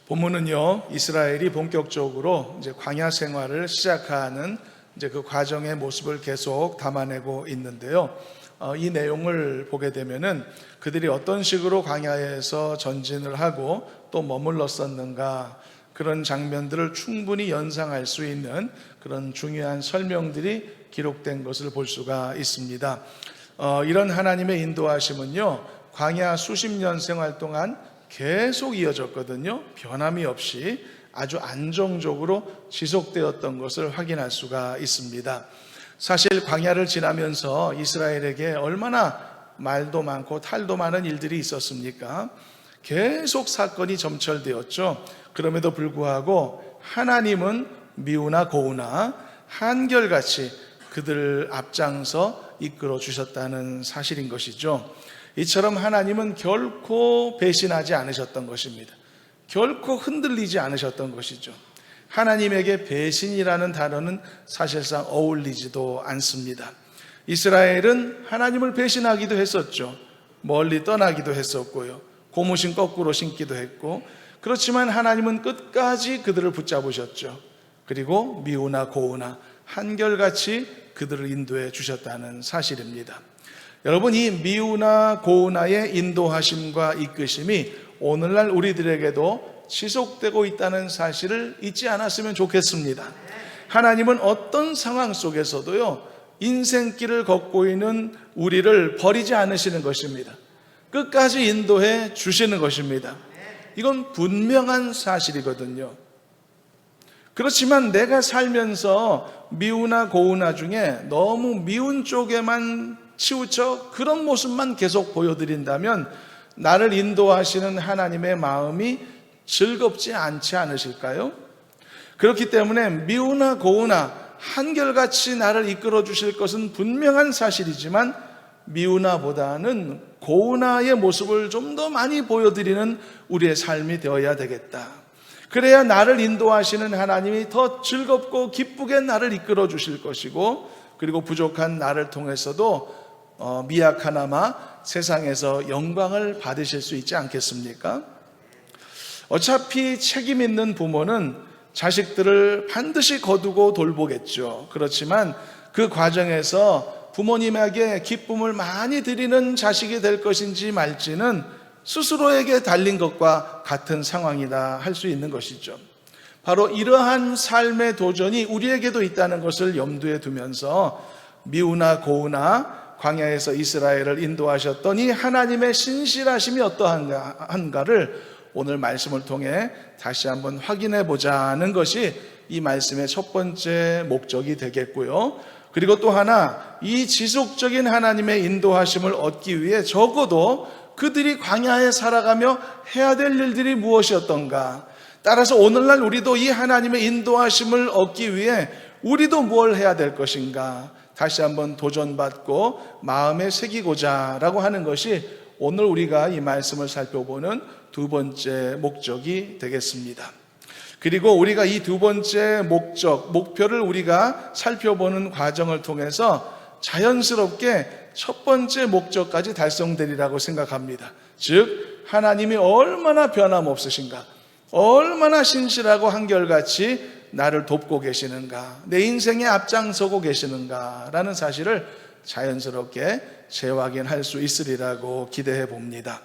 본문은요, 이스라엘이 본격적으로 이제 광야 생활을 시작하는 이제 그 과정의 모습을 계속 담아내고 있는데요. 이 내용을 보게 되면은 그들이 어떤 식으로 광야에서 전진을 하고 또 머물렀었는가, 그런 장면들을 충분히 연상할 수 있는 그런 중요한 설명들이 기록된 것을 볼 수가 있습니다. 이런 하나님의 인도하심은요, 광야 수십 년 생활 동안 계속 이어졌거든요. 변함이 없이 아주 안정적으로 지속되었던 것을 확인할 수가 있습니다. 사실 광야를 지나면서 이스라엘에게 얼마나 말도 많고 탈도 많은 일들이 있었습니까? 계속 사건이 점철되었죠. 그럼에도 불구하고 하나님은 미우나 고우나 한결같이 그들을 앞장서 이끌어 주셨다는 사실인 것이죠. 이처럼 하나님은 결코 배신하지 않으셨던 것입니다. 결코 흔들리지 않으셨던 것이죠. 하나님에게 배신이라는 단어는 사실상 어울리지도 않습니다. 이스라엘은 하나님을 배신하기도 했었죠. 멀리 떠나기도 했었고요. 고무신 거꾸로 신기도 했고, 그렇지만 하나님은 끝까지 그들을 붙잡으셨죠. 그리고 미우나 고우나 한결같이 그들을 인도해 주셨다는 사실입니다. 여러분, 이 미우나 고우나의 인도하심과 이끄심이 오늘날 우리들에게도 지속되고 있다는 사실을 잊지 않았으면 좋겠습니다. 하나님은 어떤 상황 속에서도요, 인생길을 걷고 있는 우리를 버리지 않으시는 것입니다. 끝까지 인도해 주시는 것입니다. 이건 분명한 사실이거든요. 그렇지만 내가 살면서 미우나 고우나 중에 너무 미운 쪽에만 치우쳐 그런 모습만 계속 보여드린다면 나를 인도하시는 하나님의 마음이 즐겁지 않지 않으실까요? 그렇기 때문에 미우나 고우나 한결같이 나를 이끌어 주실 것은 분명한 사실이지만 미우나보다는 고우나의 모습을 좀 더 많이 보여드리는 우리의 삶이 되어야 되겠다. 그래야 나를 인도하시는 하나님이 더 즐겁고 기쁘게 나를 이끌어 주실 것이고, 그리고 부족한 나를 통해서도 미약하나마 세상에서 영광을 받으실 수 있지 않겠습니까? 어차피 책임 있는 부모는 자식들을 반드시 거두고 돌보겠죠. 그렇지만 그 과정에서 부모님에게 기쁨을 많이 드리는 자식이 될 것인지 말지는 스스로에게 달린 것과 같은 상황이다 할 수 있는 것이죠. 바로 이러한 삶의 도전이 우리에게도 있다는 것을 염두에 두면서 미우나 고우나 광야에서 이스라엘을 인도하셨던 이 하나님의 신실하심이 어떠한가를 오늘 말씀을 통해 다시 한번 확인해 보자는 것이 이 말씀의 첫 번째 목적이 되겠고요. 그리고 또 하나, 이 지속적인 하나님의 인도하심을 얻기 위해 적어도 그들이 광야에 살아가며 해야 될 일들이 무엇이었던가, 따라서 오늘날 우리도 이 하나님의 인도하심을 얻기 위해 우리도 뭘 해야 될 것인가 다시 한번 도전받고 마음에 새기고자 라고 하는 것이 오늘 우리가 이 말씀을 살펴보는 두 번째 목적이 되겠습니다. 그리고 우리가 이 두 번째 목표를 우리가 살펴보는 과정을 통해서 자연스럽게 첫 번째 목적까지 달성되리라고 생각합니다. 즉, 하나님이 얼마나 변함없으신가, 얼마나 신실하고 한결같이 나를 돕고 계시는가, 내 인생에 앞장서고 계시는가 라는 사실을 자연스럽게 재확인할 수 있으리라고 기대해 봅니다.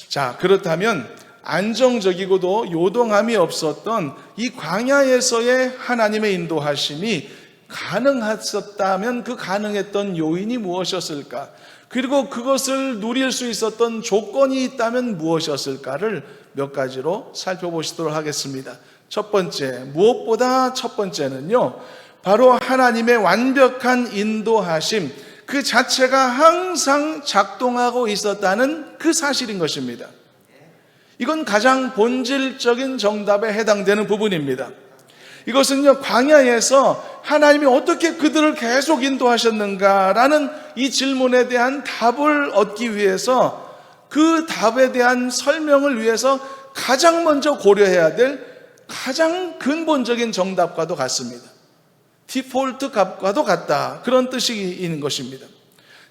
자, 그렇다면 안정적이고도 요동함이 없었던 이 광야에서의 하나님의 인도하심이 가능했었다면 그 가능했던 요인이 무엇이었을까? 그리고 그것을 누릴 수 있었던 조건이 있다면 무엇이었을까를 몇 가지로 살펴보시도록 하겠습니다. 첫 번째, 무엇보다 첫 번째는요, 바로 하나님의 완벽한 인도하심 그 자체가 항상 작동하고 있었다는 그 사실인 것입니다. 이건 가장 본질적인 정답에 해당되는 부분입니다. 이것은요, 광야에서 하나님이 어떻게 그들을 계속 인도하셨는가라는 이 질문에 대한 답을 얻기 위해서, 그 답에 대한 설명을 위해서 가장 먼저 고려해야 될 가장 근본적인 정답과도 같습니다. 디폴트 값과도 같다, 그런 뜻이 있는 것입니다.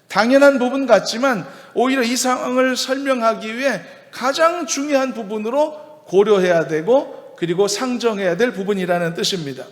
당연한 부분 같지만 오히려 이 상황을 설명하기 위해 가장 중요한 부분으로 고려해야 되고 그리고 상정해야 될 부분이라는 뜻입니다.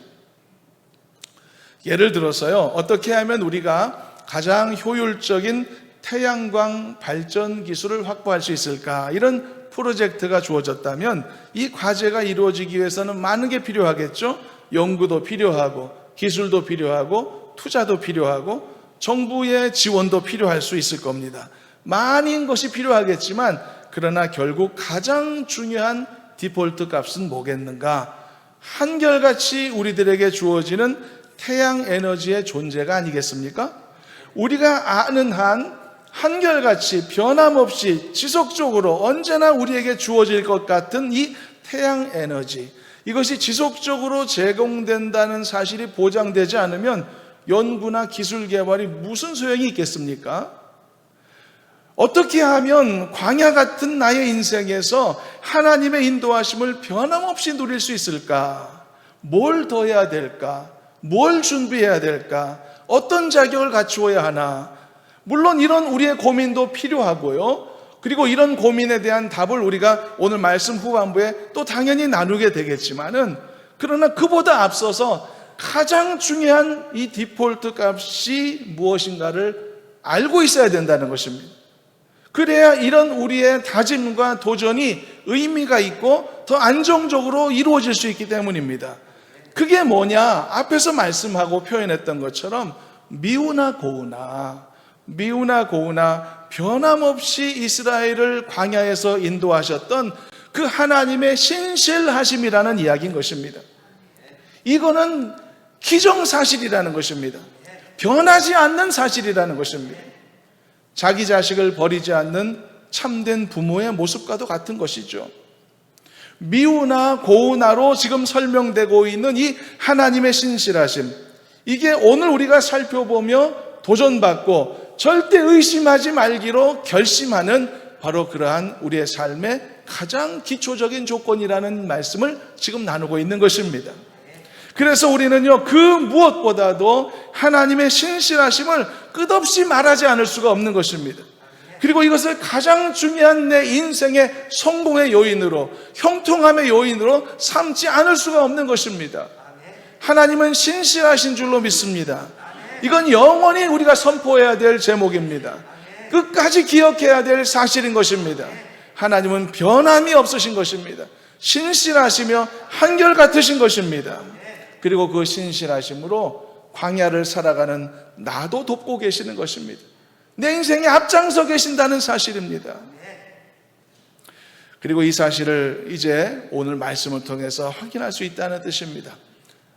예를 들어서요, 어떻게 하면 우리가 가장 효율적인 태양광 발전 기술을 확보할 수 있을까? 이런 프로젝트가 주어졌다면 이 과제가 이루어지기 위해서는 많은 게 필요하겠죠. 연구도 필요하고 기술도 필요하고 투자도 필요하고 정부의 지원도 필요할 수 있을 겁니다. 많은 것이 필요하겠지만 그러나 결국 가장 중요한 디폴트 값은 뭐겠는가? 한결같이 우리들에게 주어지는 태양 에너지의 존재가 아니겠습니까? 우리가 아는 한 한결같이 변함없이 지속적으로 언제나 우리에게 주어질 것 같은 이 태양 에너지, 이것이 지속적으로 제공된다는 사실이 보장되지 않으면 연구나 기술 개발이 무슨 소용이 있겠습니까? 어떻게 하면 광야 같은 나의 인생에서 하나님의 인도하심을 변함없이 누릴 수 있을까? 뭘 더 해야 될까? 뭘 준비해야 될까? 어떤 자격을 갖추어야 하나? 물론 이런 우리의 고민도 필요하고요. 그리고 이런 고민에 대한 답을 우리가 오늘 말씀 후반부에 또 당연히 나누게 되겠지만은, 그러나 그보다 앞서서 가장 중요한 이 디폴트 값이 무엇인가를 알고 있어야 된다는 것입니다. 그래야 이런 우리의 다짐과 도전이 의미가 있고 더 안정적으로 이루어질 수 있기 때문입니다. 그게 뭐냐? 앞에서 말씀하고 표현했던 것처럼 미우나 고우나 변함없이 이스라엘을 광야에서 인도하셨던 그 하나님의 신실하심이라는 이야기인 것입니다. 이거는 기정사실이라는 것입니다. 변하지 않는 사실이라는 것입니다. 자기 자식을 버리지 않는 참된 부모의 모습과도 같은 것이죠. 미우나 고우나로 지금 설명되고 있는 이 하나님의 신실하심, 이게 오늘 우리가 살펴보며 도전받고 절대 의심하지 말기로 결심하는 바로 그러한 우리의 삶의 가장 기초적인 조건이라는 말씀을 지금 나누고 있는 것입니다. 그래서 우리는요, 그 무엇보다도 하나님의 신실하심을 끝없이 말하지 않을 수가 없는 것입니다. 그리고 이것을 가장 중요한 내 인생의 성공의 요인으로, 형통함의 요인으로 삼지 않을 수가 없는 것입니다. 하나님은 신실하신 줄로 믿습니다. 이건 영원히 우리가 선포해야 될 제목입니다. 끝까지 기억해야 될 사실인 것입니다. 하나님은 변함이 없으신 것입니다. 신실하시며 한결같으신 것입니다. 그리고 그 신실하심으로 광야를 살아가는 나도 돕고 계시는 것입니다. 내 인생에 앞장서 계신다는 사실입니다. 그리고 이 사실을 이제 오늘 말씀을 통해서 확인할 수 있다는 뜻입니다.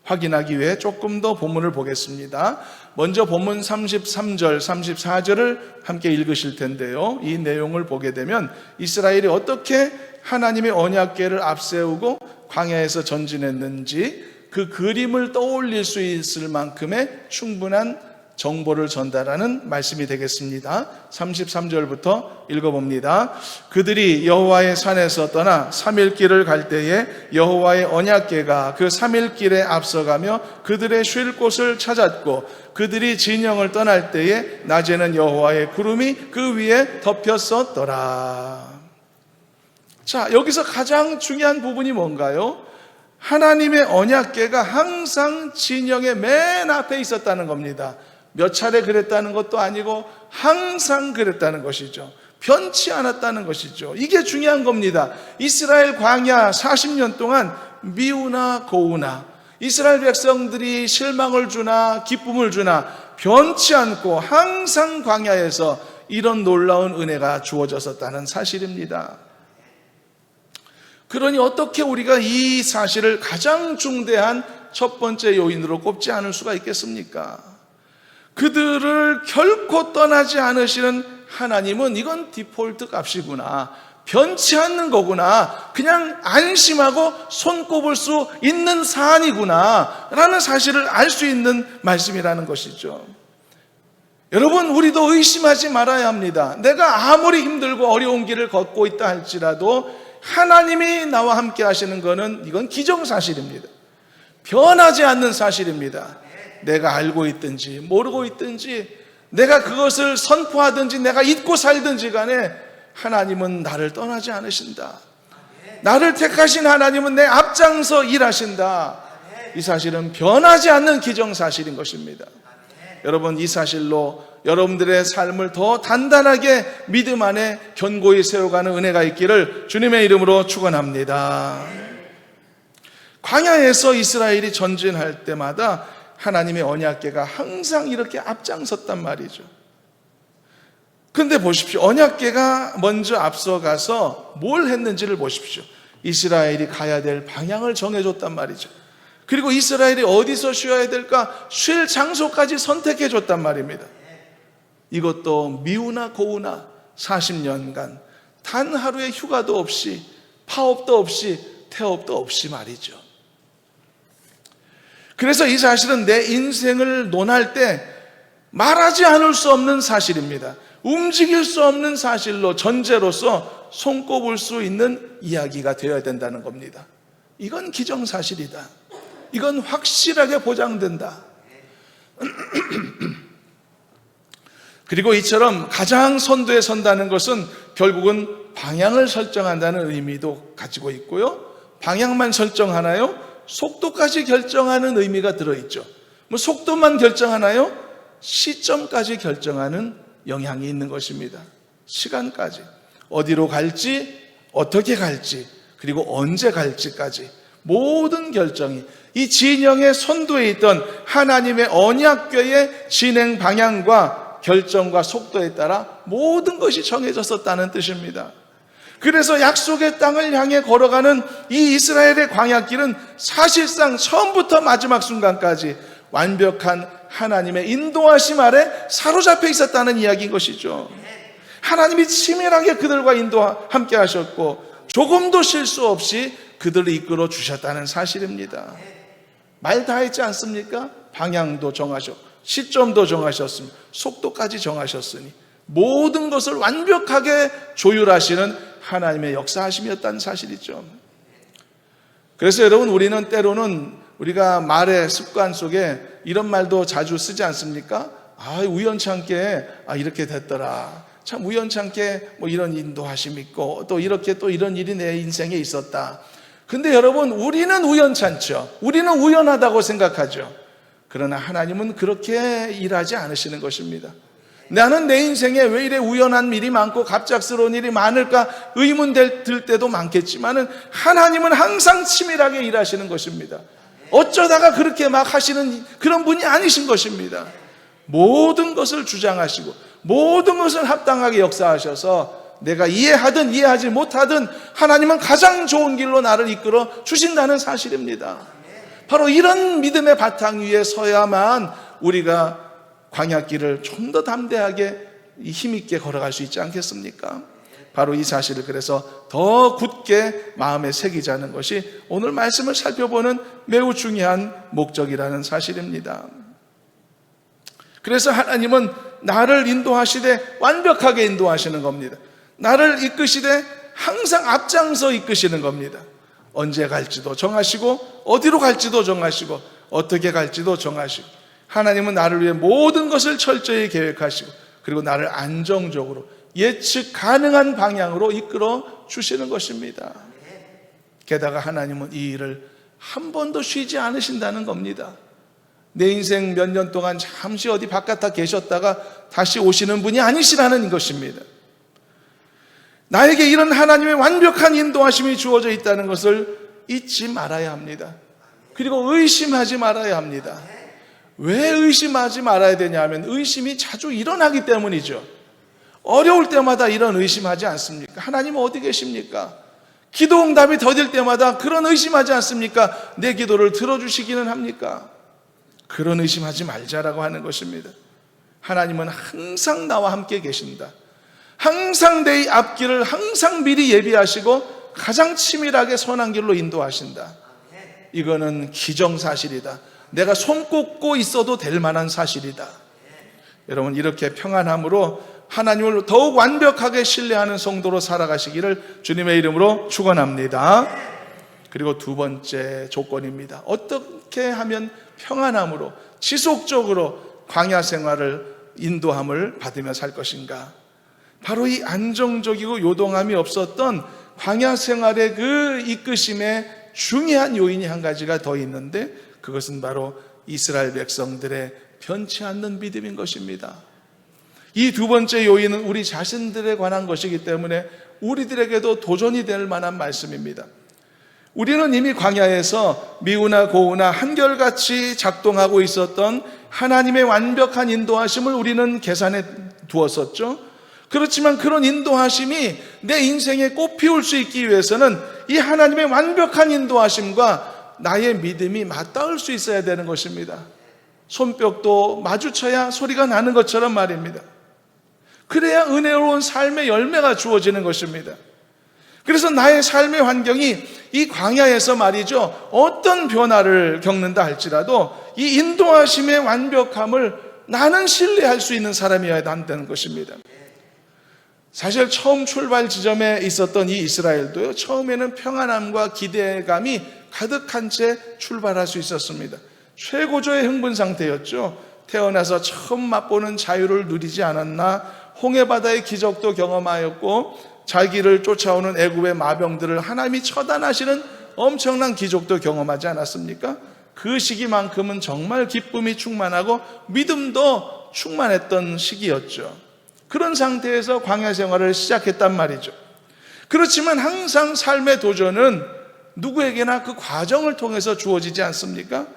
확인하기 위해 조금 더 본문을 보겠습니다. 먼저 본문 33절, 34절을 함께 읽으실 텐데요. 이 내용을 보게 되면 이스라엘이 어떻게 하나님의 언약궤를 앞세우고 광야에서 전진했는지 그 그림을 떠올릴 수 있을 만큼의 충분한 정보를 전달하는 말씀이 되겠습니다. 33절부터 읽어봅니다. 그들이 여호와의 산에서 떠나 3일 길을 갈 때에 여호와의 언약궤가 그 3일 길에 앞서가며 그들의 쉴 곳을 찾았고 그들이 진영을 떠날 때에 낮에는 여호와의 구름이 그 위에 덮였었더라. 자, 여기서 가장 중요한 부분이 뭔가요? 하나님의 언약궤가 항상 진영의 맨 앞에 있었다는 겁니다. 몇 차례 그랬다는 것도 아니고 항상 그랬다는 것이죠. 변치 않았다는 것이죠. 이게 중요한 겁니다. 이스라엘 광야 40년 동안 미우나 고우나, 이스라엘 백성들이 실망을 주나 기쁨을 주나 변치 않고 항상 광야에서 이런 놀라운 은혜가 주어졌었다는 사실입니다. 그러니 어떻게 우리가 이 사실을 가장 중대한 첫 번째 요인으로 꼽지 않을 수가 있겠습니까? 그들을 결코 떠나지 않으시는 하나님은 이건 디폴트 값이구나, 변치 않는 거구나, 그냥 안심하고 손꼽을 수 있는 사안이구나 라는 사실을 알 수 있는 말씀이라는 것이죠. 여러분, 우리도 의심하지 말아야 합니다. 내가 아무리 힘들고 어려운 길을 걷고 있다 할지라도 하나님이 나와 함께 하시는 것은 이건 기정사실입니다. 변하지 않는 사실입니다. 내가 알고 있든지 모르고 있든지, 내가 그것을 선포하든지 내가 잊고 살든지 간에 하나님은 나를 떠나지 않으신다. 나를 택하신 하나님은 내 앞장서 일하신다. 이 사실은 변하지 않는 기정사실인 것입니다. 여러분, 이 사실로 여러분들의 삶을 더 단단하게 믿음 안에 견고히 세워가는 은혜가 있기를 주님의 이름으로 축원합니다. 광야에서 이스라엘이 전진할 때마다 하나님의 언약궤가 항상 이렇게 앞장섰단 말이죠. 근데 보십시오. 언약궤가 먼저 앞서가서 뭘 했는지를 보십시오. 이스라엘이 가야 될 방향을 정해줬단 말이죠. 그리고 이스라엘이 어디서 쉬어야 될까? 쉴 장소까지 선택해 줬단 말입니다. 이것도 미우나 고우나 40년간 단 하루의 휴가도 없이, 파업도 없이, 태업도 없이 말이죠. 그래서 이 사실은 내 인생을 논할 때 말하지 않을 수 없는 사실입니다. 움직일 수 없는 사실로, 전제로서 손꼽을 수 있는 이야기가 되어야 된다는 겁니다. 이건 기정사실이다. 이건 확실하게 보장된다. 그리고 이처럼 가장 선두에 선다는 것은 결국은 방향을 설정한다는 의미도 가지고 있고요. 방향만 설정하나요? 속도까지 결정하는 의미가 들어있죠. 뭐 속도만 결정하나요? 시점까지 결정하는 영향이 있는 것입니다. 시간까지. 어디로 갈지, 어떻게 갈지, 그리고 언제 갈지까지 모든 결정이 이 진영의 선두에 있던 하나님의 언약궤의 진행 방향과 결정과 속도에 따라 모든 것이 정해졌었다는 뜻입니다. 그래서 약속의 땅을 향해 걸어가는 이 이스라엘의 광야길은 사실상 처음부터 마지막 순간까지 완벽한 하나님의 인도하심 아래 사로잡혀 있었다는 이야기인 것이죠. 하나님이 치밀하게 그들과 함께 하셨고 조금도 실수 없이 그들을 이끌어 주셨다는 사실입니다. 말 다 했지 않습니까? 방향도 정하셨고 시점도 정하셨으니 속도까지 정하셨으니 모든 것을 완벽하게 조율하시는 하나님의 역사하심이었다는 사실이죠. 그래서 여러분, 우리는 때로는 우리가 말의 습관 속에 이런 말도 자주 쓰지 않습니까? 우연찮게 이렇게 됐더라. 참 우연찮게 뭐 이런 인도하심이 있고 또 이렇게 또 이런 일이 내 인생에 있었다. 근데 여러분, 우리는 우연찮죠. 우리는 우연하다고 생각하죠. 그러나 하나님은 그렇게 일하지 않으시는 것입니다. 나는 내 인생에 왜 이래 우연한 일이 많고 갑작스러운 일이 많을까 의문 들 때도 많겠지만은 하나님은 항상 치밀하게 일하시는 것입니다. 어쩌다가 그렇게 막 하시는 그런 분이 아니신 것입니다. 모든 것을 주장하시고 모든 것을 합당하게 역사하셔서 내가 이해하든 이해하지 못하든 하나님은 가장 좋은 길로 나를 이끌어 주신다는 사실입니다. 바로 이런 믿음의 바탕 위에 서야만 우리가 광야길을 좀 더 담대하게 힘있게 걸어갈 수 있지 않겠습니까? 바로 이 사실을 그래서 더 굳게 마음에 새기자는 것이 오늘 말씀을 살펴보는 매우 중요한 목적이라는 사실입니다. 그래서 하나님은 나를 인도하시되 완벽하게 인도하시는 겁니다. 나를 이끄시되 항상 앞장서 이끄시는 겁니다. 언제 갈지도 정하시고 어디로 갈지도 정하시고 어떻게 갈지도 정하시고 하나님은 나를 위해 모든 것을 철저히 계획하시고 그리고 나를 안정적으로 예측 가능한 방향으로 이끌어 주시는 것입니다. 게다가 하나님은 이 일을 한 번도 쉬지 않으신다는 겁니다. 내 인생 몇 년 동안 잠시 어디 바깥에 계셨다가 다시 오시는 분이 아니시라는 것입니다. 나에게 이런 하나님의 완벽한 인도하심이 주어져 있다는 것을 잊지 말아야 합니다. 그리고 의심하지 말아야 합니다. 왜 의심하지 말아야 되냐면 의심이 자주 일어나기 때문이죠. 어려울 때마다 이런 의심하지 않습니까? 하나님 어디 계십니까? 기도 응답이 더딜 때마다 그런 의심하지 않습니까? 내 기도를 들어주시기는 합니까? 그런 의심하지 말자라고 하는 것입니다. 하나님은 항상 나와 함께 계신다. 항상 내 앞길을 항상 미리 예비하시고 가장 치밀하게 선한 길로 인도하신다. 이거는 기정사실이다. 내가 손꼽고 있어도 될 만한 사실이다. 여러분, 이렇게 평안함으로 하나님을 더욱 완벽하게 신뢰하는 성도로 살아가시기를 주님의 이름으로 축원합니다. 그리고 두 번째 조건입니다. 어떻게 하면 평안함으로 지속적으로 광야 생활을 인도함을 받으며 살 것인가? 바로 이 안정적이고 요동함이 없었던 광야 생활의 그 이끄심에 중요한 요인이 한 가지가 더 있는데, 그것은 바로 이스라엘 백성들의 변치 않는 믿음인 것입니다. 이 두 번째 요인은 우리 자신들에 관한 것이기 때문에 우리들에게도 도전이 될 만한 말씀입니다. 우리는 이미 광야에서 미우나 고우나 한결같이 작동하고 있었던 하나님의 완벽한 인도하심을 우리는 계산해 두었었죠. 그렇지만 그런 인도하심이 내 인생에 꽃 피울 수 있기 위해서는 이 하나님의 완벽한 인도하심과 나의 믿음이 맞닿을 수 있어야 되는 것입니다. 손뼉도 마주쳐야 소리가 나는 것처럼 말입니다. 그래야 은혜로운 삶의 열매가 주어지는 것입니다. 그래서 나의 삶의 환경이 이 광야에서 말이죠, 어떤 변화를 겪는다 할지라도 이 인도하심의 완벽함을 나는 신뢰할 수 있는 사람이어야 한다는 것입니다. 사실 처음 출발 지점에 있었던 이 이스라엘도요, 처음에는 평안함과 기대감이 가득한 채 출발할 수 있었습니다. 최고조의 흥분 상태였죠. 태어나서 처음 맛보는 자유를 누리지 않았나, 홍해바다의 기적도 경험하였고 자기를 쫓아오는 애굽의 마병들을 하나님이 처단하시는 엄청난 기적도 경험하지 않았습니까? 그 시기만큼은 정말 기쁨이 충만하고 믿음도 충만했던 시기였죠. 그런 상태에서 광야 생활을 시작했단 말이죠. 그렇지만 항상 삶의 도전은 누구에게나 그 과정을 통해서 주어지지 않습니까?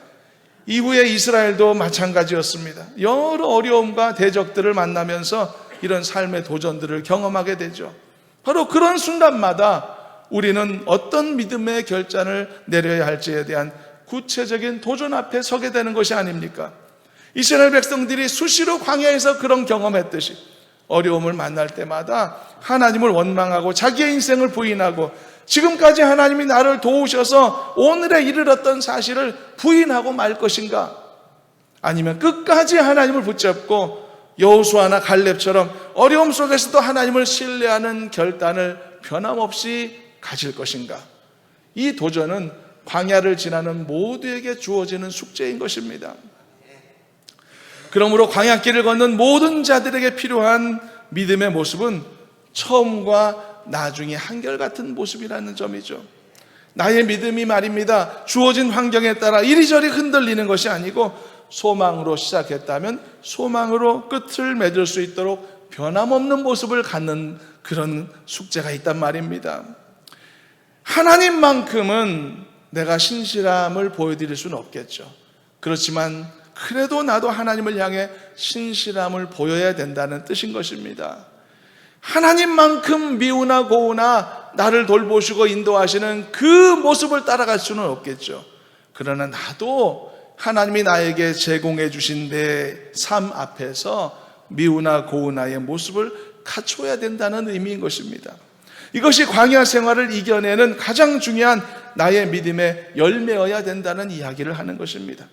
이후에 이스라엘도 마찬가지였습니다. 여러 어려움과 대적들을 만나면서 이런 삶의 도전들을 경험하게 되죠. 바로 그런 순간마다 우리는 어떤 믿음의 결단을 내려야 할지에 대한 구체적인 도전 앞에 서게 되는 것이 아닙니까? 이스라엘 백성들이 수시로 광야에서 그런 경험했듯이 어려움을 만날 때마다 하나님을 원망하고 자기의 인생을 부인하고 지금까지 하나님이 나를 도우셔서 오늘에 이르렀던 사실을 부인하고 말 것인가? 아니면 끝까지 하나님을 붙잡고 여호수아나 갈렙처럼 어려움 속에서도 하나님을 신뢰하는 결단을 변함없이 가질 것인가? 이 도전은 광야를 지나는 모두에게 주어지는 숙제인 것입니다. 그러므로 광야길을 걷는 모든 자들에게 필요한 믿음의 모습은 처음과 나중에 한결같은 모습이라는 점이죠. 나의 믿음이 말입니다, 주어진 환경에 따라 이리저리 흔들리는 것이 아니고 소망으로 시작했다면 소망으로 끝을 맺을 수 있도록 변함없는 모습을 갖는 그런 숙제가 있단 말입니다. 하나님만큼은 내가 신실함을 보여드릴 수는 없겠죠. 그렇지만 그래도 나도 하나님을 향해 신실함을 보여야 된다는 뜻인 것입니다. 하나님만큼 미우나 고우나 나를 돌보시고 인도하시는 그 모습을 따라갈 수는 없겠죠. 그러나 나도 하나님이 나에게 제공해 주신 내 삶 앞에서 미우나 고우나의 모습을 갖춰야 된다는 의미인 것입니다. 이것이 광야 생활을 이겨내는 가장 중요한 나의 믿음의 열매여야 된다는 이야기를 하는 것입니다.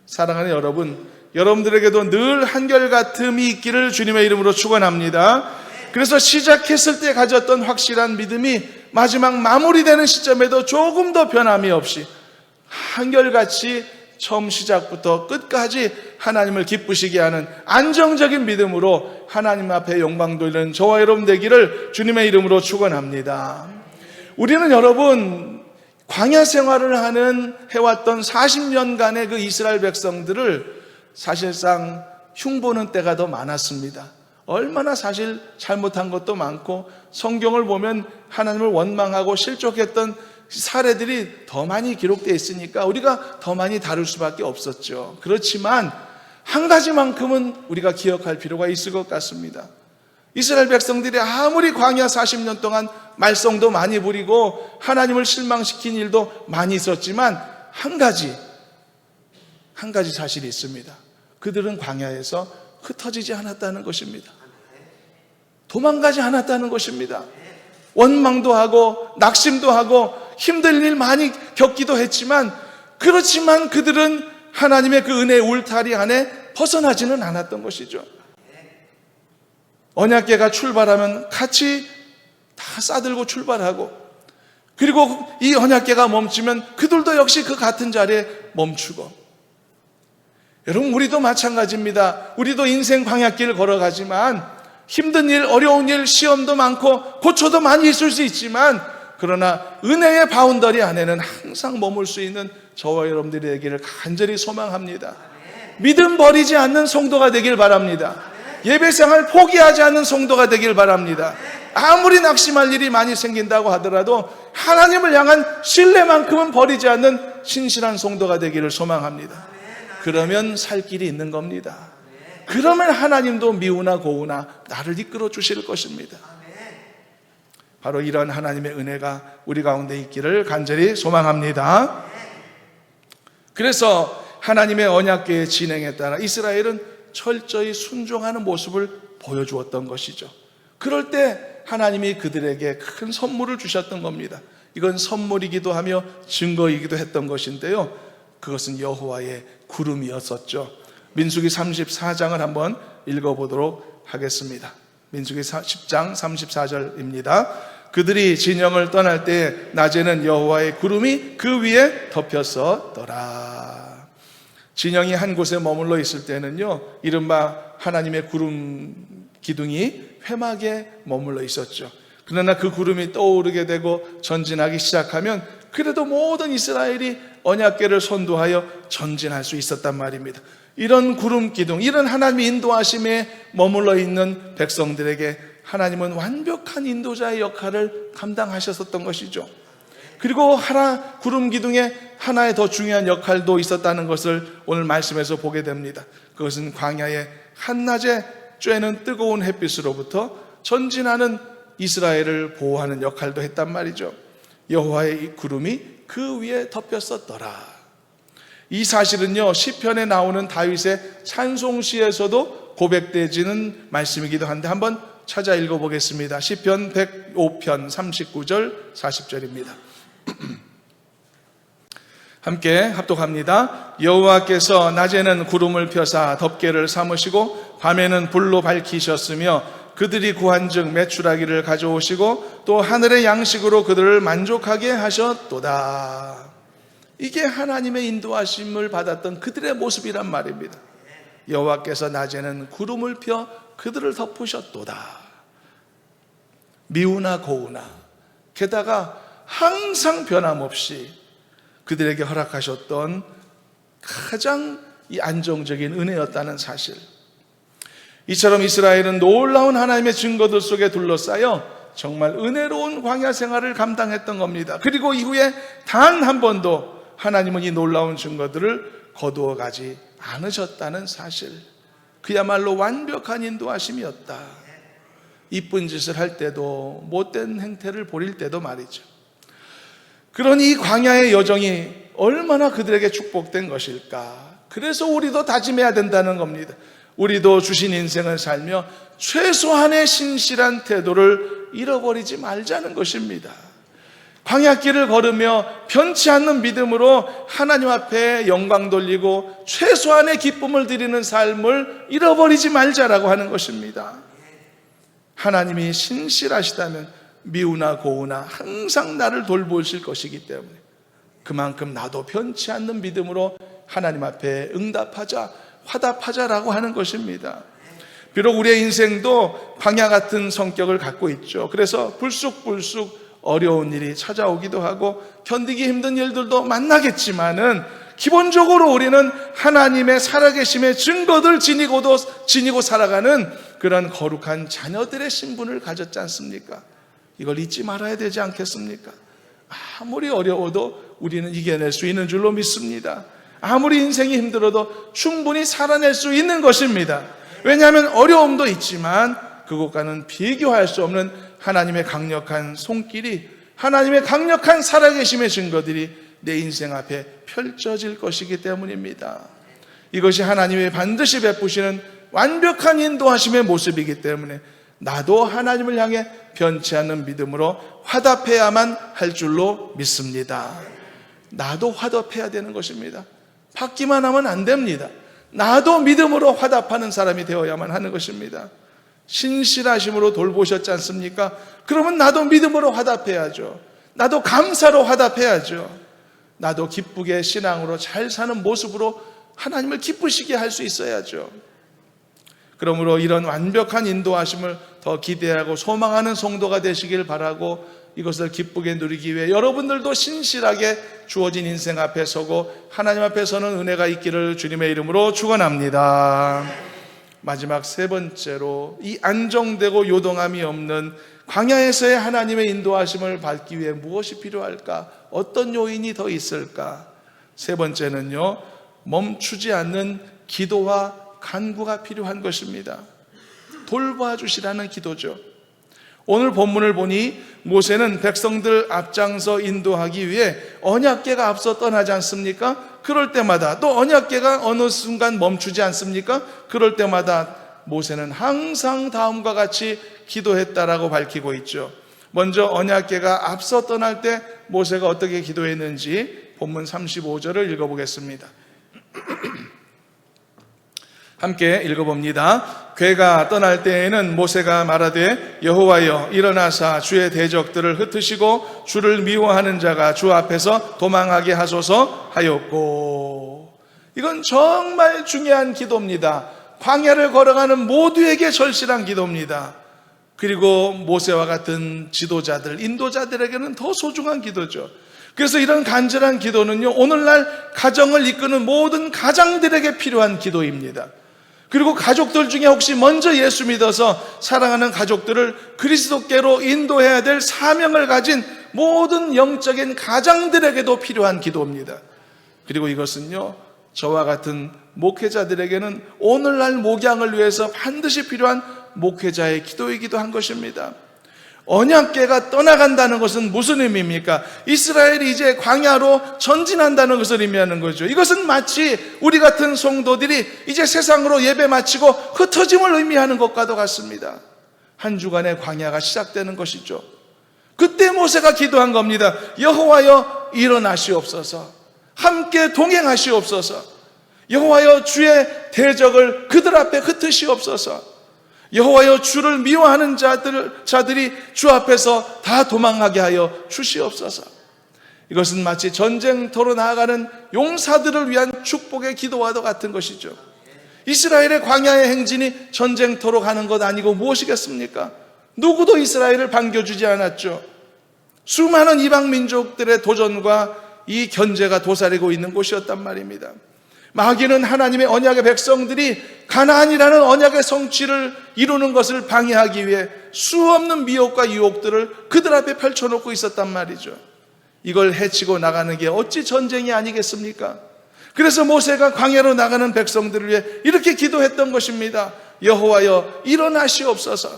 사랑하는 여러분, 여러분들에게도 늘 한결같음이 있기를 주님의 이름으로 축원합니다. 그래서 시작했을 때 가졌던 확실한 믿음이 마지막 마무리되는 시점에도 조금 더 변함이 없이 한결같이 처음 시작부터 끝까지 하나님을 기쁘시게 하는 안정적인 믿음으로 하나님 앞에 영광 돌리는 저와 여러분 되기를 주님의 이름으로 축원합니다. 우리는 여러분, 광야 생활을 해왔던 40년간의 그 이스라엘 백성들을 사실상 흉보는 때가 더 많았습니다. 얼마나 사실 잘못한 것도 많고 성경을 보면 하나님을 원망하고 실족했던 사례들이 더 많이 기록되어 있으니까 우리가 더 많이 다룰 수밖에 없었죠. 그렇지만 한 가지만큼은 우리가 기억할 필요가 있을 것 같습니다. 이스라엘 백성들이 아무리 광야 40년 동안 말썽도 많이 부리고 하나님을 실망시킨 일도 많이 있었지만 한 가지 사실이 있습니다. 그들은 광야에서 흩어지지 않았다는 것입니다. 도망가지 않았다는 것입니다. 원망도 하고 낙심도 하고 힘든 일 많이 겪기도 했지만, 그렇지만 그들은 하나님의 그 은혜의 울타리 안에 벗어나지는 않았던 것이죠. 언약궤가 출발하면 같이 다 싸들고 출발하고, 그리고 이 언약궤가 멈추면 그들도 역시 그 같은 자리에 멈추고. 여러분, 우리도 마찬가지입니다. 우리도 인생 광야길을 걸어가지만 힘든 일, 어려운 일, 시험도 많고 고초도 많이 있을 수 있지만 그러나 은혜의 바운더리 안에는 항상 머물 수 있는 저와 여러분들이 되기를 간절히 소망합니다. 믿음 버리지 않는 성도가 되길 바랍니다. 예배생활 포기하지 않는 성도가 되길 바랍니다. 아무리 낙심할 일이 많이 생긴다고 하더라도 하나님을 향한 신뢰만큼은 버리지 않는 신실한 성도가 되기를 소망합니다. 그러면 살 길이 있는 겁니다. 그러면 하나님도 미우나 고우나 나를 이끌어 주실 것입니다. 바로 이런 하나님의 은혜가 우리 가운데 있기를 간절히 소망합니다. 그래서 하나님의 언약궤의 진행에 따라 이스라엘은 철저히 순종하는 모습을 보여주었던 것이죠. 그럴 때 하나님이 그들에게 큰 선물을 주셨던 겁니다. 이건 선물이기도 하며 증거이기도 했던 것인데요, 그것은 여호와의 구름이었었죠. 민수기 34장을 한번 읽어보도록 하겠습니다. 민수기 10장 34절입니다. 그들이 진영을 떠날 때 낮에는 여호와의 구름이 그 위에 덮였었더라. 진영이 한 곳에 머물러 있을 때는요, 이른바 하나님의 구름 기둥이 회막에 머물러 있었죠. 그러나 그 구름이 떠오르게 되고 전진하기 시작하면 그래도 모든 이스라엘이 언약궤를 선도하여 전진할 수 있었단 말입니다. 이런 구름 기둥, 이런 하나님의 인도하심에 머물러 있는 백성들에게 하나님은 완벽한 인도자의 역할을 감당하셨었던 것이죠. 그리고 구름 기둥에 하나의 더 중요한 역할도 있었다는 것을 오늘 말씀에서 보게 됩니다. 그것은 광야의 한낮에 쬐는 뜨거운 햇빛으로부터 전진하는 이스라엘을 보호하는 역할도 했단 말이죠. 여호와의 구름이 그 위에 덮였었더라. 이 사실은요, 시편에 나오는 다윗의 찬송시에서도 고백되지는 말씀이기도 한데 한번 찾아 읽어보겠습니다. 시편 105편 39절 40절입니다. 함께 합독합니다. 여호와께서 낮에는 구름을 펴사 덮개를 삼으시고 밤에는 불로 밝히셨으며 그들이 구한즉 메추라기를 가져오시고 또 하늘의 양식으로 그들을 만족하게 하셨도다. 이게 하나님의 인도하심을 받았던 그들의 모습이란 말입니다. 여호와께서 낮에는 구름을 펴 그들을 덮으셨도다. 미우나 고우나, 게다가 항상 변함없이 그들에게 허락하셨던 가장 이 안정적인 은혜였다는 사실. 이처럼 이스라엘은 놀라운 하나님의 증거들 속에 둘러싸여 정말 은혜로운 광야 생활을 감당했던 겁니다. 그리고 이후에 단 한 번도 하나님은 이 놀라운 증거들을 거두어 가지 않으셨다는 사실. 그야말로 완벽한 인도하심이었다. 이쁜 짓을 할 때도 못된 행태를 벌일 때도 말이죠. 그러니 이 광야의 여정이 얼마나 그들에게 축복된 것일까. 그래서 우리도 다짐해야 된다는 겁니다. 우리도 주신 인생을 살며 최소한의 신실한 태도를 잃어버리지 말자는 것입니다. 광야길을 걸으며 변치 않는 믿음으로 하나님 앞에 영광 돌리고 최소한의 기쁨을 드리는 삶을 잃어버리지 말자라고 하는 것입니다. 하나님이 신실하시다면 미우나 고우나 항상 나를 돌보실 것이기 때문에 그만큼 나도 변치 않는 믿음으로 하나님 앞에 응답하자, 화답하자라고 하는 것입니다. 비록 우리의 인생도 광야 같은 성격을 갖고 있죠. 그래서 불쑥불쑥 어려운 일이 찾아오기도 하고 견디기 힘든 일들도 만나겠지만은 기본적으로 우리는 하나님의 살아계심의 증거들 지니고 살아가는 그런 거룩한 자녀들의 신분을 가졌지 않습니까? 이걸 잊지 말아야 되지 않겠습니까? 아무리 어려워도 우리는 이겨낼 수 있는 줄로 믿습니다. 아무리 인생이 힘들어도 충분히 살아낼 수 있는 것입니다. 왜냐하면 어려움도 있지만 그것과는 비교할 수 없는 하나님의 강력한 손길이, 하나님의 강력한 살아계심의 증거들이 내 인생 앞에 펼쳐질 것이기 때문입니다. 이것이 하나님의 반드시 베푸시는 완벽한 인도하심의 모습이기 때문에 나도 하나님을 향해 변치 않는 믿음으로 화답해야만 할 줄로 믿습니다. 나도 화답해야 되는 것입니다. 받기만 하면 안 됩니다. 나도 믿음으로 화답하는 사람이 되어야만 하는 것입니다. 신실하심으로 돌보셨지 않습니까? 그러면 나도 믿음으로 화답해야죠. 나도 감사로 화답해야죠. 나도 기쁘게 신앙으로 잘 사는 모습으로 하나님을 기쁘시게 할 수 있어야죠. 그러므로 이런 완벽한 인도하심을 더 기대하고 소망하는 성도가 되시길 바라고, 이것을 기쁘게 누리기 위해 여러분들도 신실하게 주어진 인생 앞에 서고 하나님 앞에 서는 은혜가 있기를 주님의 이름으로 축원합니다. 마지막 세 번째로, 이 안정되고 요동함이 없는 광야에서의 하나님의 인도하심을 받기 위해 무엇이 필요할까? 어떤 요인이 더 있을까? 세 번째는요, 멈추지 않는 기도와 간구가 필요한 것입니다. 돌봐 주시라는 기도죠. 오늘 본문을 보니 모세는 백성들 앞장서 인도하기 위해 언약궤가 앞서 떠나지 않습니까? 그럴 때마다, 또 언약궤가 어느 순간 멈추지 않습니까? 그럴 때마다 모세는 항상 다음과 같이 기도했다라고 밝히고 있죠. 먼저 언약궤가 앞서 떠날 때 모세가 어떻게 기도했는지 본문 35절을 읽어보겠습니다. 함께 읽어봅니다. 궤가 떠날 때에는 모세가 말하되 여호와여 일어나사 주의 대적들을 흩으시고 주를 미워하는 자가 주 앞에서 도망하게 하소서 하였고. 이건 정말 중요한 기도입니다. 광야를 걸어가는 모두에게 절실한 기도입니다. 그리고 모세와 같은 지도자들, 인도자들에게는 더 소중한 기도죠. 그래서 이런 간절한 기도는요, 오늘날 가정을 이끄는 모든 가장들에게 필요한 기도입니다. 그리고 가족들 중에 혹시 먼저 예수 믿어서 사랑하는 가족들을 그리스도께로 인도해야 될 사명을 가진 모든 영적인 가장들에게도 필요한 기도입니다. 그리고 이것은요, 저와 같은 목회자들에게는 오늘날 목양을 위해서 반드시 필요한 목회자의 기도이기도 한 것입니다. 언약궤가 떠나간다는 것은 무슨 의미입니까? 이스라엘이 이제 광야로 전진한다는 것을 의미하는 거죠. 이것은 마치 우리 같은 성도들이 이제 세상으로 예배 마치고 흩어짐을 의미하는 것과도 같습니다. 한 주간의 광야가 시작되는 것이죠. 그때 모세가 기도한 겁니다. 여호와여 일어나시옵소서, 함께 동행하시옵소서, 여호와여 주의 대적을 그들 앞에 흩으시옵소서, 여호와여 주를 미워하는 자들이 주 앞에서 다 도망하게 하여 주시옵소서. 이것은 마치 전쟁터로 나아가는 용사들을 위한 축복의 기도와도 같은 것이죠. 이스라엘의 광야의 행진이 전쟁터로 가는 것 아니고 무엇이겠습니까? 누구도 이스라엘을 반겨주지 않았죠. 수많은 이방 민족들의 도전과 이 견제가 도사리고 있는 곳이었단 말입니다. 마귀는 하나님의 언약의 백성들이 가나안이라는 언약의 성취를 이루는 것을 방해하기 위해 수없는 미혹과 유혹들을 그들 앞에 펼쳐놓고 있었단 말이죠. 이걸 해치고 나가는 게 어찌 전쟁이 아니겠습니까? 그래서 모세가 광야로 나가는 백성들을 위해 이렇게 기도했던 것입니다. 여호와여 일어나시옵소서,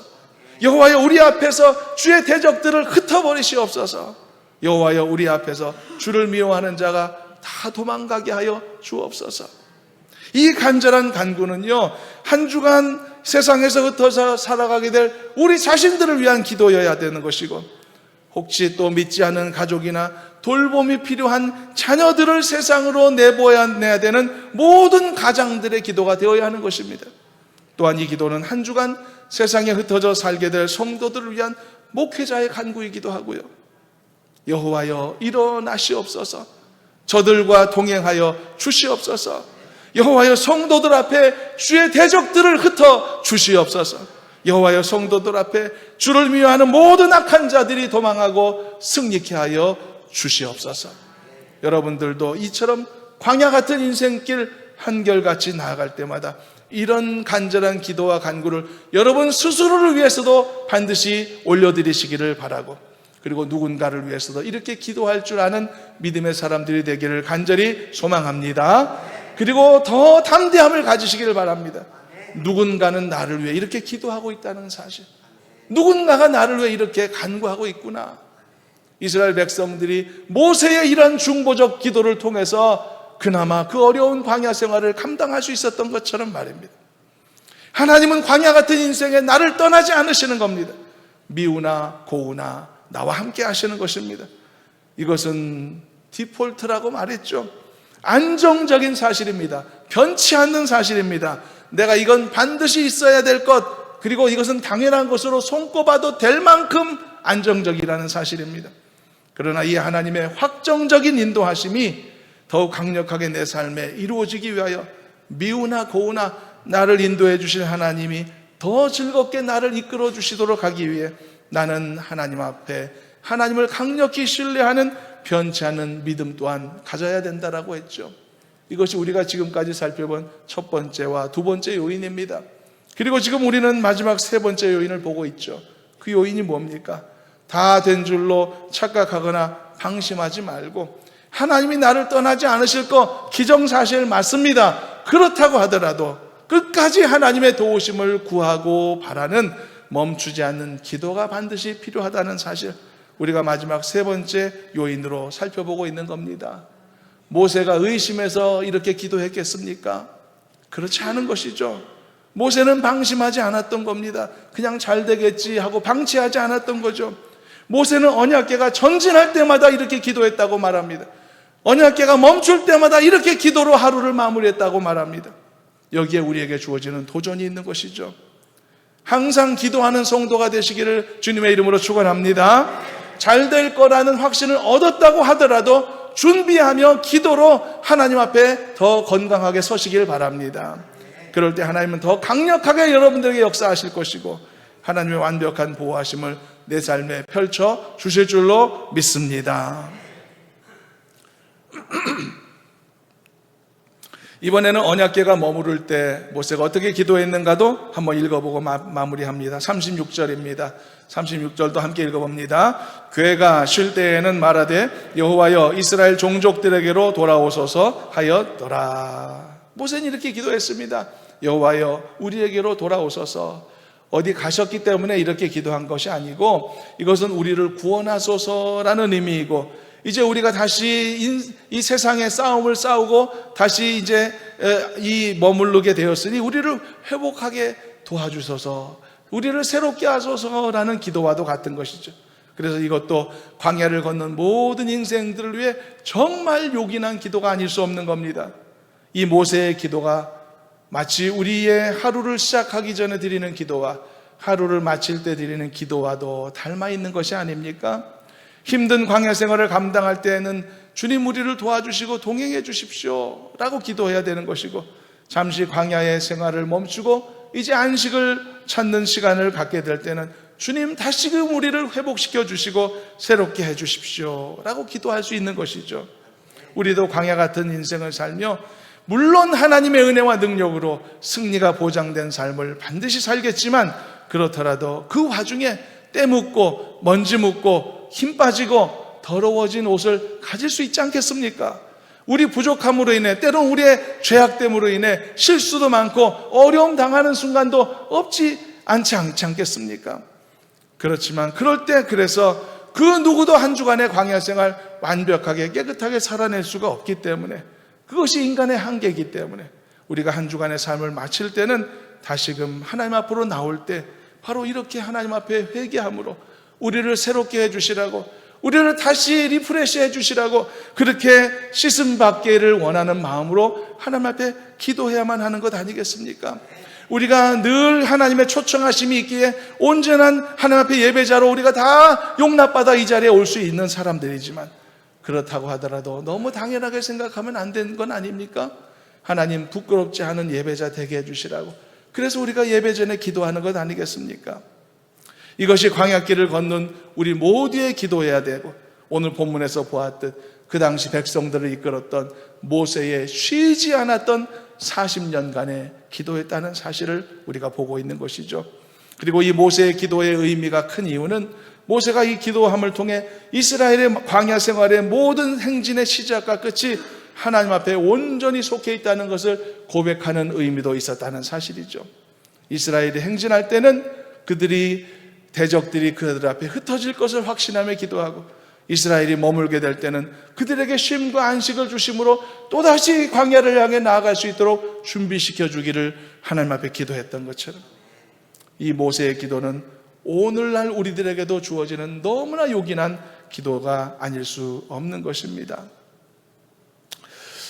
여호와여 우리 앞에서 주의 대적들을 흩어버리시옵소서, 여호와여 우리 앞에서 주를 미워하는 자가 다 도망가게 하여 주옵소서. 이 간절한 간구는요, 한 주간 세상에서 흩어져 살아가게 될 우리 자신들을 위한 기도여야 되는 것이고, 혹시 또 믿지 않는 가족이나 돌봄이 필요한 자녀들을 세상으로 내보내야 되는 모든 가장들의 기도가 되어야 하는 것입니다. 또한 이 기도는 한 주간 세상에 흩어져 살게 될 성도들을 위한 목회자의 간구이기도 하고요. 여호와여 일어나시옵소서, 저들과 동행하여 주시옵소서, 여호와여 성도들 앞에 주의 대적들을 흩어 주시옵소서, 여호와여 성도들 앞에 주를 미워하는 모든 악한 자들이 도망하고 승리케 하여 주시옵소서. 여러분들도 이처럼 광야 같은 인생길 한결같이 나아갈 때마다 이런 간절한 기도와 간구를 여러분 스스로를 위해서도 반드시 올려드리시기를 바라고, 그리고 누군가를 위해서도 이렇게 기도할 줄 아는 믿음의 사람들이 되기를 간절히 소망합니다. 그리고 더 담대함을 가지시기를 바랍니다. 누군가는 나를 위해 이렇게 기도하고 있다는 사실, 누군가가 나를 위해 이렇게 간구하고 있구나. 이스라엘 백성들이 모세의 이런 중보적 기도를 통해서 그나마 그 어려운 광야 생활을 감당할 수 있었던 것처럼 말입니다. 하나님은 광야 같은 인생에 나를 떠나지 않으시는 겁니다. 미우나 고우나 나와 함께 하시는 것입니다. 이것은 디폴트라고 말했죠. 안정적인 사실입니다. 변치 않는 사실입니다. 내가 이건 반드시 있어야 될 것, 그리고 이것은 당연한 것으로 손꼽아도 될 만큼 안정적이라는 사실입니다. 그러나 이 하나님의 확정적인 인도하심이 더욱 강력하게 내 삶에 이루어지기 위하여 미우나 고우나 나를 인도해 주실 하나님이 더 즐겁게 나를 이끌어 주시도록 하기 위해 나는 하나님 앞에 하나님을 강력히 신뢰하는 변치 않는 믿음 또한 가져야 된다라고 했죠. 이것이 우리가 지금까지 살펴본 첫 번째와 두 번째 요인입니다. 그리고 지금 우리는 마지막 세 번째 요인을 보고 있죠. 그 요인이 뭡니까? 다 된 줄로 착각하거나 방심하지 말고 하나님이 나를 떠나지 않으실 거 기정사실 맞습니다. 그렇다고 하더라도 끝까지 하나님의 도우심을 구하고 바라는 멈추지 않는 기도가 반드시 필요하다는 사실, 우리가 마지막 세 번째 요인으로 살펴보고 있는 겁니다. 모세가 의심해서 이렇게 기도했겠습니까? 그렇지 않은 것이죠. 모세는 방심하지 않았던 겁니다. 그냥 잘 되겠지 하고 방치하지 않았던 거죠. 모세는 언약궤가 전진할 때마다 이렇게 기도했다고 말합니다. 언약궤가 멈출 때마다 이렇게 기도로 하루를 마무리했다고 말합니다. 여기에 우리에게 주어지는 도전이 있는 것이죠. 항상 기도하는 성도가 되시기를 주님의 이름으로 축원합니다. 잘 될 거라는 확신을 얻었다고 하더라도 준비하며 기도로 하나님 앞에 더 건강하게 서시길 바랍니다. 그럴 때 하나님은 더 강력하게 여러분들에게 역사하실 것이고 하나님의 완벽한 보호하심을 내 삶에 펼쳐 주실 줄로 믿습니다. 이번에는 언약궤가 머무를 때 모세가 어떻게 기도했는가도 한번 읽어보고 마무리합니다. 36절입니다. 36절도 함께 읽어봅니다. 궤가 쉴 때에는 말하되 여호와여 이스라엘 종족들에게로 돌아오소서 하였더라. 모세는 이렇게 기도했습니다. 여호와여 우리에게로 돌아오소서. 어디 가셨기 때문에 이렇게 기도한 것이 아니고 이것은 우리를 구원하소서라는 의미이고, 이제 우리가 다시 이 세상의 싸움을 싸우고 다시 이제 이 머무르게 되었으니 우리를 회복하게 도와주소서, 우리를 새롭게 하소서라는 기도와도 같은 것이죠. 그래서 이것도 광야를 걷는 모든 인생들을 위해 정말 요긴한 기도가 아닐 수 없는 겁니다. 이 모세의 기도가 마치 우리의 하루를 시작하기 전에 드리는 기도와 하루를 마칠 때 드리는 기도와도 닮아 있는 것이 아닙니까? 힘든 광야 생활을 감당할 때에는 주님 우리를 도와주시고 동행해 주십시오 라고 기도해야 되는 것이고, 잠시 광야의 생활을 멈추고 이제 안식을 찾는 시간을 갖게 될 때는 주님 다시금 우리를 회복시켜 주시고 새롭게 해 주십시오 라고 기도할 수 있는 것이죠. 우리도 광야 같은 인생을 살며 물론 하나님의 은혜와 능력으로 승리가 보장된 삶을 반드시 살겠지만, 그렇더라도 그 와중에 때 묻고 먼지 묻고 힘 빠지고 더러워진 옷을 가질 수 있지 않겠습니까? 우리 부족함으로 인해, 때론 우리의 죄악됨으로 인해 실수도 많고 어려움 당하는 순간도 없지 않겠습니까? 그렇지만 그럴 때 그래서 그 누구도 한 주간의 광야 생활 완벽하게 깨끗하게 살아낼 수가 없기 때문에, 그것이 인간의 한계이기 때문에 우리가 한 주간의 삶을 마칠 때는 다시금 하나님 앞으로 나올 때 바로 이렇게 하나님 앞에 회개함으로 우리를 새롭게 해주시라고, 우리를 다시 리프레시 해주시라고, 그렇게 씻음 받기를 원하는 마음으로 하나님 앞에 기도해야만 하는 것 아니겠습니까? 우리가 늘 하나님의 초청하심이 있기에 온전한 하나님 앞에 예배자로 우리가 다 용납받아 이 자리에 올 수 있는 사람들이지만, 그렇다고 하더라도 너무 당연하게 생각하면 안 되는 건 아닙니까? 하나님 부끄럽지 않은 예배자 되게 해주시라고, 그래서 우리가 예배 전에 기도하는 것 아니겠습니까? 이것이 광야길을 걷는 우리 모두의 기도해야 되고, 오늘 본문에서 보았듯 그 당시 백성들을 이끌었던 모세의 쉬지 않았던 40년간의 기도했다는 사실을 우리가 보고 있는 것이죠. 그리고 이 모세의 기도의 의미가 큰 이유는 모세가 이 기도함을 통해 이스라엘의 광야 생활의 모든 행진의 시작과 끝이 하나님 앞에 온전히 속해 있다는 것을 고백하는 의미도 있었다는 사실이죠. 이스라엘이 행진할 때는 대적들이 그들 앞에 흩어질 것을 확신하며 기도하고, 이스라엘이 머물게 될 때는 그들에게 쉼과 안식을 주심으로 또다시 광야를 향해 나아갈 수 있도록 준비시켜 주기를 하나님 앞에 기도했던 것처럼, 이 모세의 기도는 오늘날 우리들에게도 주어지는 너무나 요긴한 기도가 아닐 수 없는 것입니다.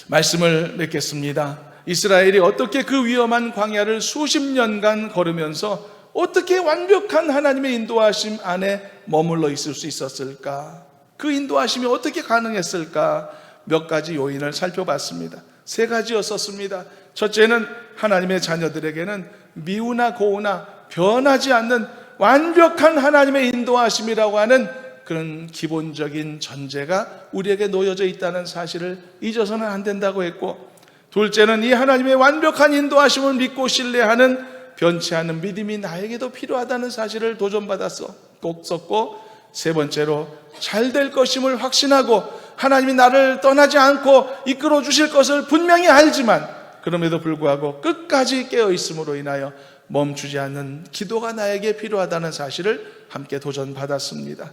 말씀을 맺겠습니다. 이스라엘이 어떻게 그 위험한 광야를 수십 년간 걸으면서 어떻게 완벽한 하나님의 인도하심 안에 머물러 있을 수 있었을까? 그 인도하심이 어떻게 가능했을까? 몇 가지 요인을 살펴봤습니다. 세 가지였었습니다. 첫째는 하나님의 자녀들에게는 미우나 고우나 변하지 않는 완벽한 하나님의 인도하심이라고 하는 그런 기본적인 전제가 우리에게 놓여져 있다는 사실을 잊어서는 안 된다고 했고, 둘째는 이 하나님의 완벽한 인도하심을 믿고 신뢰하는 변치 않는 믿음이 나에게도 필요하다는 사실을 꼭 썼고, 세 번째로 잘 될 것임을 확신하고 하나님이 나를 떠나지 않고 이끌어 주실 것을 분명히 알지만 그럼에도 불구하고 끝까지 깨어 있음으로 인하여 멈추지 않는 기도가 나에게 필요하다는 사실을 함께 도전받았습니다.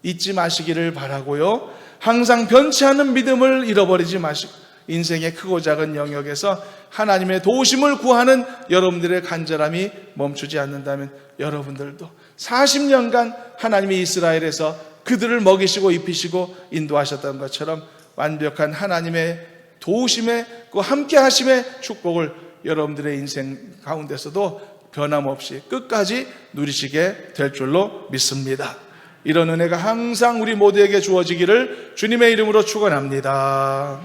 잊지 마시기를 바라고요. 항상 변치 않는 믿음을 잃어버리지 마시고 인생의 크고 작은 영역에서 하나님의 도우심을 구하는 여러분들의 간절함이 멈추지 않는다면 여러분들도 40년간 하나님이 이스라엘에서 그들을 먹이시고 입히시고 인도하셨던 것처럼 완벽한 하나님의 도우심의 그 함께 하심의 축복을 여러분들의 인생 가운데서도 변함없이 끝까지 누리시게 될 줄로 믿습니다. 이런 은혜가 항상 우리 모두에게 주어지기를 주님의 이름으로 축원합니다.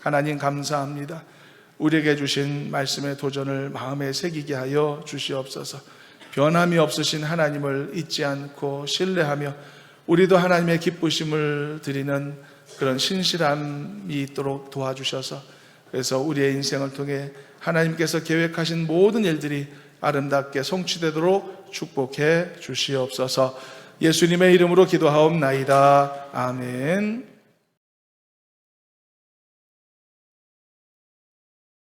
하나님 감사합니다. 우리에게 주신 말씀의 도전을 마음에 새기게 하여 주시옵소서. 변함이 없으신 하나님을 잊지 않고 신뢰하며 우리도 하나님의 기쁘심을 드리는 그런 신실함이 있도록 도와주셔서, 그래서 우리의 인생을 통해 하나님께서 계획하신 모든 일들이 아름답게 성취되도록 축복해 주시옵소서. 예수님의 이름으로 기도하옵나이다. 아멘.